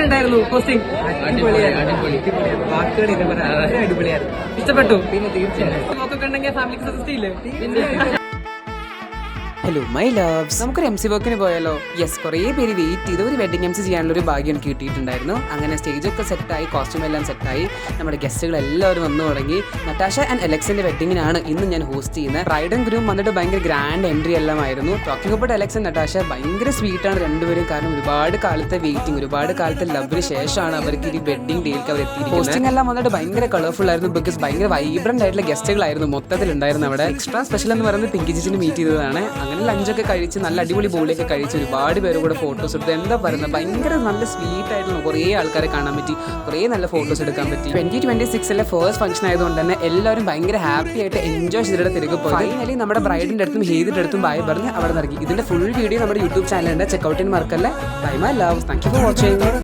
ഉണ്ടായിരുന്നു പോസ്റ്റിംഗ്? അടിപൊളിയായിരുന്നു. ഇഷ്ടപ്പെട്ടു? പിന്നെ തീർച്ചയായും നോക്കൊക്കെ ഉണ്ടെങ്കിൽ ഫാമിലിക്ക് സജസ്റ്റ് ചെയ്യില്ലേ? ഹലോ മൈ ലവ്സ്, നമുക്കൊരു MC വർക്കിന് പോയാലോ? യെസ്, കുറേ പേര് വെയിറ്റ് ചെയ്ത് ഒരു വെഡിങ് MC ചെയ്യാനുള്ള ഒരു ഭാഗ്യം എനിക്ക് കിട്ടിയിട്ടുണ്ടായിരുന്നു. അങ്ങനെ സ്റ്റേജൊക്കെ സെറ്റായി, കോസ്റ്റ്യൂം എല്ലാം സെറ്റായി, നമ്മുടെ ഗസ്റ്റുകൾ എല്ലാവരും വന്നു തുടങ്ങി. നട്ടാഷ ആൻഡ് അലക്സിന്റെ വെഡിങ്ങിനാണ് ഇന്ന് ഞാൻ ഹോസ്റ്റ് ചെയ്യുന്നത്. ബ്രൈഡ് ആൻഡ് ഗ്രൂം വന്നിട്ട് ഭയങ്കര ഗ്രാൻഡ് എൻട്രി എല്ലാം ആയിരുന്നു. ടോക്കിംഗ് അബൌട്ട് അലക്സ് ആൻഡ് നട്ടാഷ, ഭയങ്കര സ്വീറ്റാണ് രണ്ടുപേരും. കാരണം ഒരുപാട് കാലത്തെ വെയിറ്റിംഗ്, ഒരുപാട് കാലത്തെ ലവിന് ശേഷമാണ് അവർക്ക് ഈ വെഡിങ് ഡേയിലേക്ക് അവർ എത്തിയിരിക്കുന്നത്. ഹോസ്റ്റിംഗ് എല്ലാം വന്നിട്ട് ഭയങ്കര കളർഫുൾ ആയിരുന്നു. ബിക്കോസ് ഭയങ്കര വൈബ്രന്റ് ആയിട്ടുള്ള ഗസ്റ്റുകളായിരുന്നു മൊത്തത്തിലുണ്ടായിരുന്നു അവിടെ. എക്സ്ട്രാ സ്പെഷ്യൽ എന്ന് പറയുന്നത് പിങ്കി ചേച്ചിനെ മീറ്റ് ചെയ്തതാണ്. അങ്ങനെ ലഞ്ചൊക്കെ കഴിച്ച് നല്ല അടിപൊളി ബോളിയൊക്കെ കഴിച്ച് ഒരുപാട് പേര് കൂടെ ഫോട്ടോസ് എടുത്ത്, എന്താ പറയുന്നത്, ഭയങ്കര നല്ല സ്വീറ്റ് ആയിട്ടുള്ള കുറേ ആൾക്കാരെ കാണാൻ പറ്റി, കുറേ നല്ല ഫോട്ടോസ് എടുക്കാൻ പറ്റി. 2026 ഫസ്റ്റ് ഫംഗ്ഷൻ ആയതുകൊണ്ട് തന്നെ എല്ലാവരും ഭയങ്കര ഹാപ്പി ആയിട്ട് എൻജോയ് ചെയ്തിട്ട് തിരികെ പോയി. ഫൈനലി നമ്മുടെ ബ്രൈഡിന്റെ അടുത്തും ഹേദിന്റെ അടുത്തും ബായ് പറഞ്ഞ് അവിടെ നിറങ്ങി. ഇതിന്റെ ഫുൾ വീഡിയോ നമ്മുടെ യൂട്യൂബ് ചാനലിന്റെ ചെക്കൗട്ടിന് മറക്കല്ലേ. Bye my love, thank you for watching.